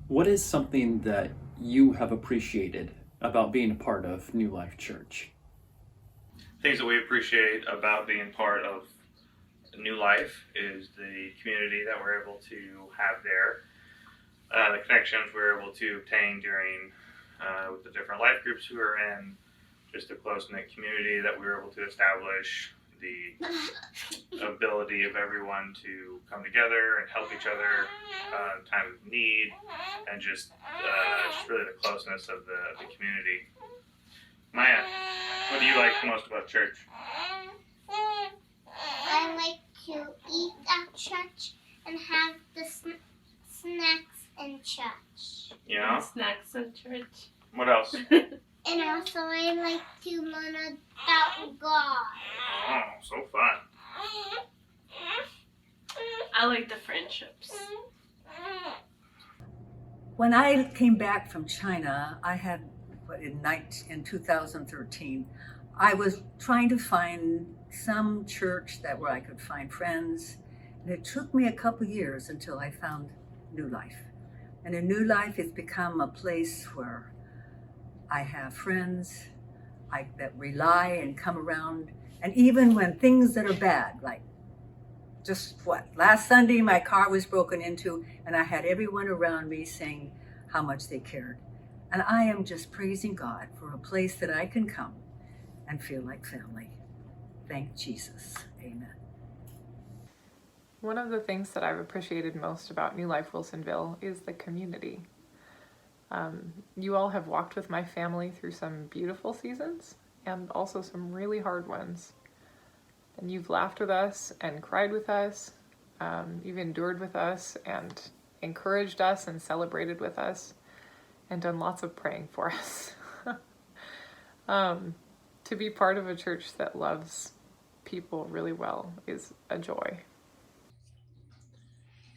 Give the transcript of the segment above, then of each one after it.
What is something that you have appreciated about being a part of New Life Church? Things that we appreciate about being part of New Life is the community that we're able to have there, the connections we're able to obtain during with the different life groups we were in, just a close-knit community that we were able to establish, the ability of everyone to come together and help each other in time of need, and just really the closeness of the community. Maya, what do you like most about church? I like to eat at church and have the snacks in church. Yeah? Snacks at church. What else? And also I like to learn about God. Oh, so fun. I like the friendships. When I came back from China, I had, in 2013, I was trying to find some church where I could find friends. And it took me a couple years until I found New Life. And in New Life, it's become a place where I have friends that rely and come around. And even when things that are bad, like last Sunday my car was broken into and I had everyone around me saying how much they cared. And I am just praising God for a place that I can come and feel like family. Thank Jesus. Amen. One of the things that I've appreciated most about New Life Wilsonville is the community. You all have walked with my family through some beautiful seasons and also some really hard ones. And you've laughed with us and cried with us. You've endured with us and encouraged us and celebrated with us and done lots of praying for us. To be part of a church that loves people really well is a joy.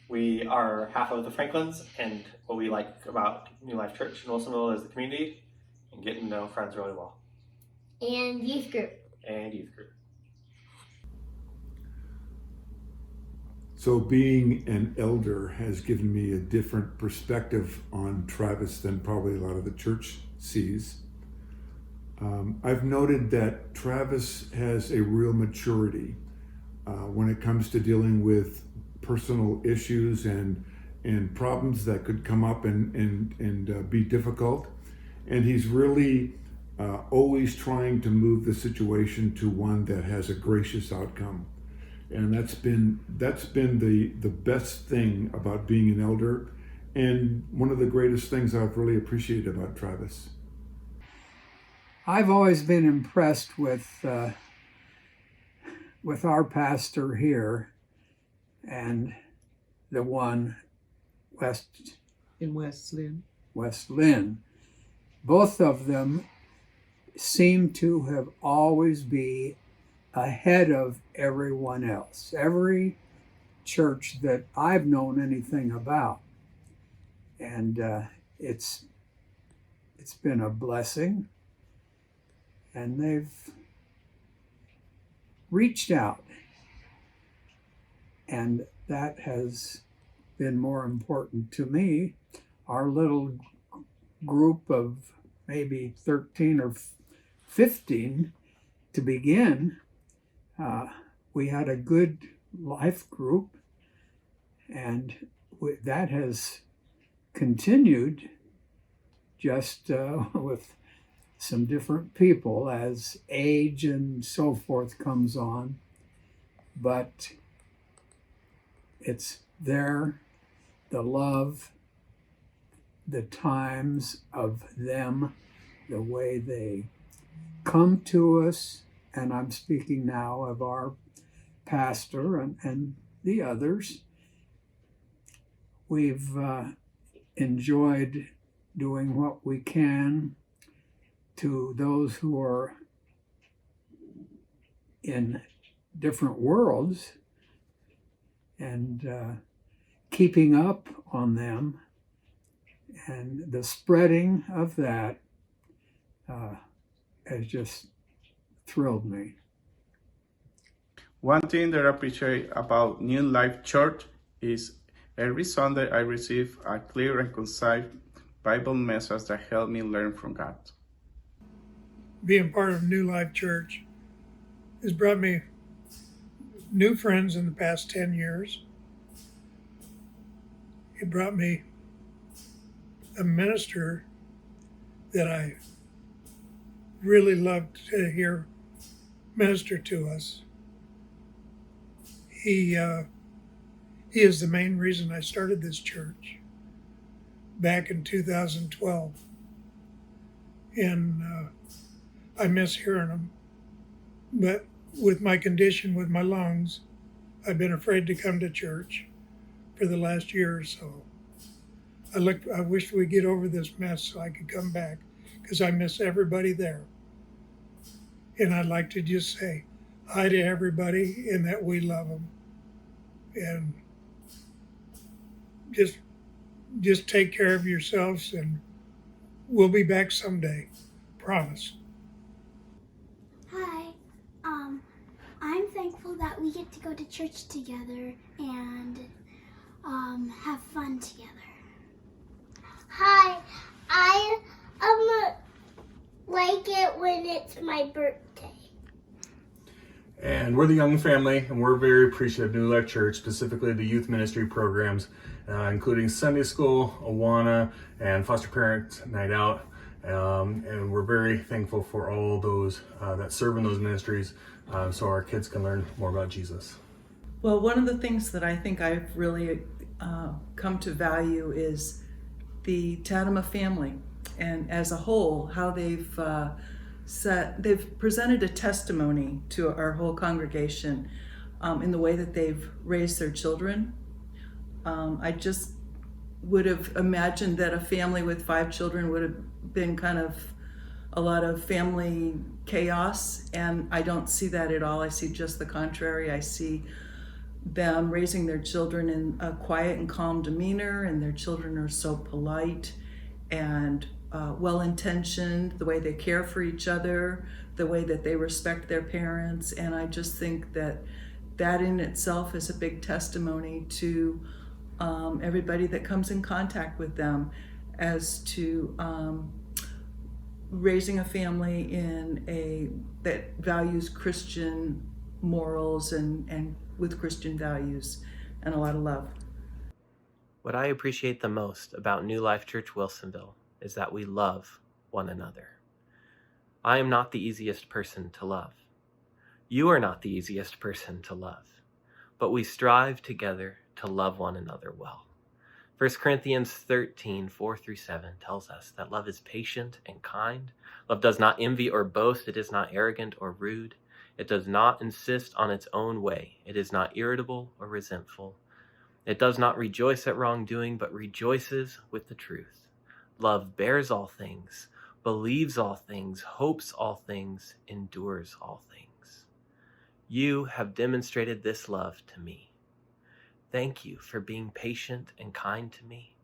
We are half of the Franklins, and what we like about New Life Church in Wilsonville is the community and getting to know friends really well. And youth group. So being an elder has given me a different perspective on Travis than probably a lot of the church sees. I've noted that Travis has a real maturity when it comes to dealing with personal issues and problems that could come up and be difficult. And he's really always trying to move the situation to one that has a gracious outcome. And that's been the best thing about being an elder, and one of the greatest things I've really appreciated about Travis. I've always been impressed with our pastor here and the one in West Lynn. Both of them seem to have always been ahead of everyone else. Every church that I've known anything about. And it's been a blessing. And they've reached out. And that has been more important to me. Our little group of maybe 13 or 15 to begin, we had a good life group, and that has continued just with some different people as age and so forth comes on. But it's there, the love, the times of them, the way they come to us, and I'm speaking now of our pastor and the others. We've enjoyed doing what we can to those who are in different worlds and keeping up on them, and the spreading of that has just thrilled me. One thing that I appreciate about New Life Church is Every Sunday, I receive a clear and concise Bible message that helps me learn from God. Being part of New Life Church has brought me new friends in the past 10 years. It brought me a minister that I really loved to hear minister to us. He is the main reason I started this church back in 2012. And I miss hearing him. But with my condition, with my lungs, I've been afraid to come to church for the last year or so. I wish we'd get over this mess so I could come back, because I miss everybody there. And I'd like to just say hi to everybody and that we love them. And just take care of yourselves, and we'll be back someday. Promise. Hi. I'm thankful that we get to go to church together and have fun together. Hi. I like it when it's my birthday. And we're the Young family, and we're very appreciative of New Life Church, specifically the youth ministry programs, including Sunday School, Awana, and Foster Parent Night Out. And we're very thankful for all those that serve in those ministries, so our kids can learn more about Jesus. Well, one of the things that I think I've really come to value is the Tadema family, and as a whole, how they've presented a testimony to our whole congregation in the way that they've raised their children. I just would have imagined that a family with 5 children would have been kind of a lot of family chaos, and I don't see that at all. I see just the contrary. I see them raising their children in a quiet and calm demeanor, and their children are so polite and well-intentioned, the way they care for each other, the way that they respect their parents. And I just think that that in itself is a big testimony to everybody that comes in contact with them as to raising a family that values Christian morals and with Christian values and a lot of love. What I appreciate the most about New Life Church Wilsonville is that we love one another. I am not the easiest person to love. You are not the easiest person to love, but we strive together to love one another well. 1 Corinthians 13, 4-7 tells us that love is patient and kind. Love does not envy or boast. It is not arrogant or rude. It does not insist on its own way. It is not irritable or resentful. It does not rejoice at wrongdoing, but rejoices with the truth. Love bears all things, believes all things, hopes all things, endures all things. You have demonstrated this love to me. Thank you for being patient and kind to me.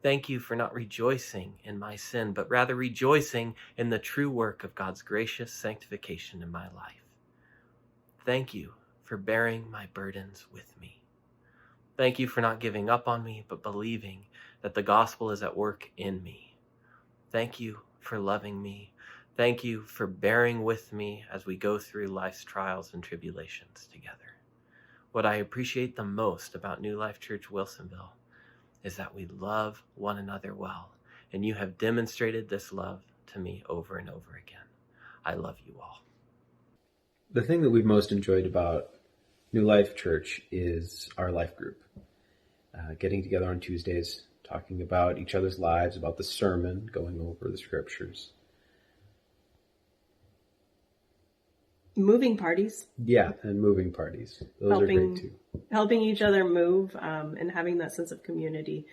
Thank you for not rejoicing in my sin, but rather rejoicing in the true work of God's gracious sanctification in my life. Thank you for bearing my burdens with me. Thank you for not giving up on me, but believing that the gospel is at work in me. Thank you for loving me. Thank you for bearing with me as we go through life's trials and tribulations together. What I appreciate the most about New Life Church Wilsonville is that we love one another well, and you have demonstrated this love to me over and over again. I love you all. The thing that we've most enjoyed about New Life Church is our life group. Getting together on Tuesdays, talking about each other's lives, about the sermon, going over the scriptures. Moving parties. Yeah, and moving parties. Those are great too. Helping each other move and having that sense of community,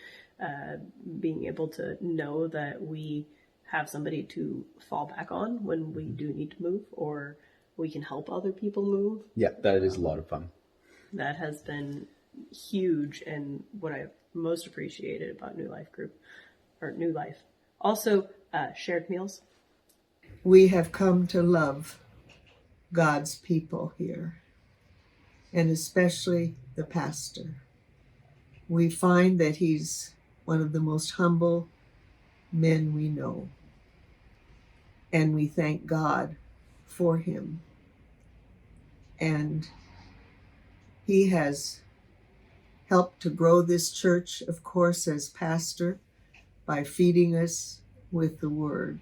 being able to know that we have somebody to fall back on when we do need to move, or we can help other people move. Yeah, that is a lot of fun. That has been huge, and what I've most appreciated about New Life Group, or New Life. Also, shared meals. We have come to love God's people here, and especially the pastor. We find that he's one of the most humble men we know. And we thank God for him. And he has helped to grow this church, of course, as pastor, by feeding us with the word.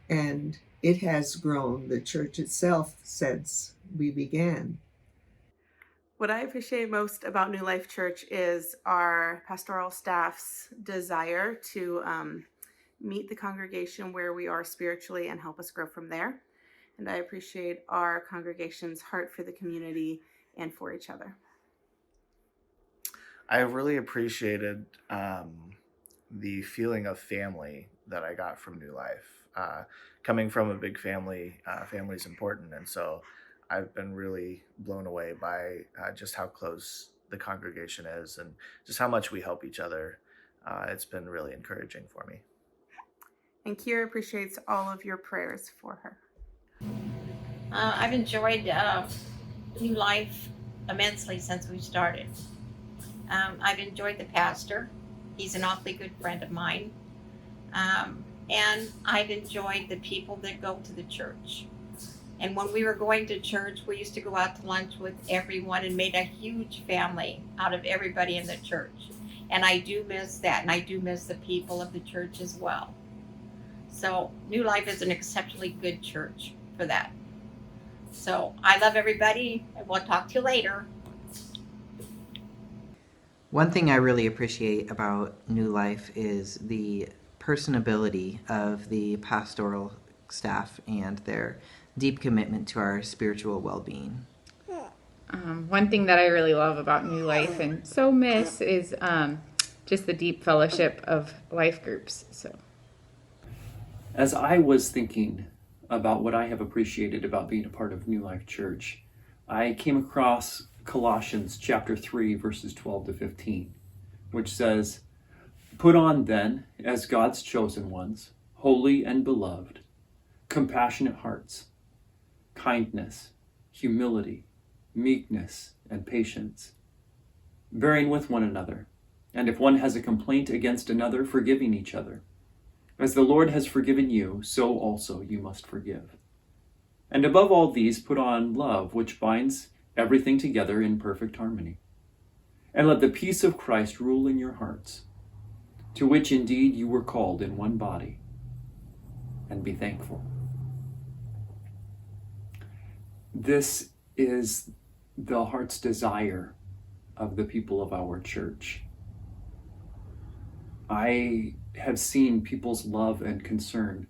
And it has grown, the church itself, since we began. What I appreciate most about New Life Church is our pastoral staff's desire to meet the congregation where we are spiritually and help us grow from there. And I appreciate our congregation's heart for the community and for each other. I really appreciated the feeling of family that I got from New Life. Coming from a big family, family's important, and so I've been really blown away by just how close the congregation is and just how much we help each other. It's been really encouraging for me. And Kira appreciates all of your prayers for her. I've enjoyed New Life immensely since we started. I've enjoyed the pastor. He's an awfully good friend of mine. And I've enjoyed the people that go to the church. And when we were going to church, we used to go out to lunch with everyone and made a huge family out of everybody in the church. And I do miss that, and I do miss the people of the church as well. So New Life is an exceptionally good church for that. So I love everybody, and we'll talk to you later. One thing I really appreciate about New Life is the personability of the pastoral staff and their deep commitment to our spiritual well-being. One thing that I really love about New Life and so miss is just the deep fellowship of life groups. So, as I was thinking about what I have appreciated about being a part of New Life Church, I came across Colossians chapter 3, verses 12 to 15, which says, "Put on then, as God's chosen ones, holy and beloved, compassionate hearts, kindness, humility, meekness, and patience, bearing with one another, and if one has a complaint against another, forgiving each other. As the Lord has forgiven you, so also you must forgive. And above all these, put on love, which binds everything together in perfect harmony. And let the peace of Christ rule in your hearts, to which indeed you were called in one body, and be thankful." This is the heart's desire of the people of our church. I have seen people's love and concern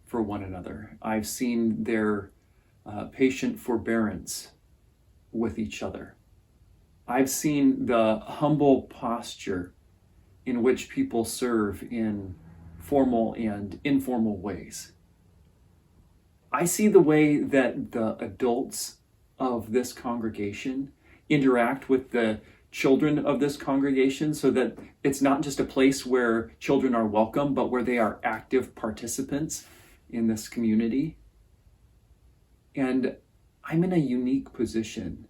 for one another. I've seen their patient forbearance with each other. I've seen the humble posture in which people serve in formal and informal ways. I see the way that the adults of this congregation interact with the children of this congregation, so that it's not just a place where children are welcome, but where they are active participants in this community. And I'm in a unique position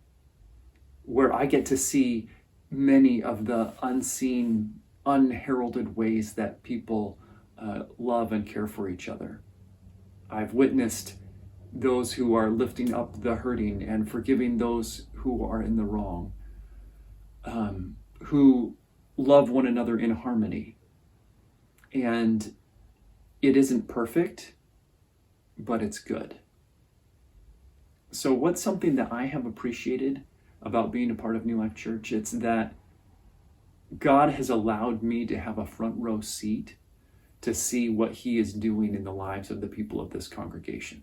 where I get to see many of the unseen, unheralded ways that people love and care for each other. I've witnessed those who are lifting up the hurting and forgiving those who are in the wrong, who love one another in harmony. And it isn't perfect, but it's good. So what's something that I have appreciated about being a part of New Life Church? It's that God has allowed me to have a front row seat to see what he is doing in the lives of the people of this congregation.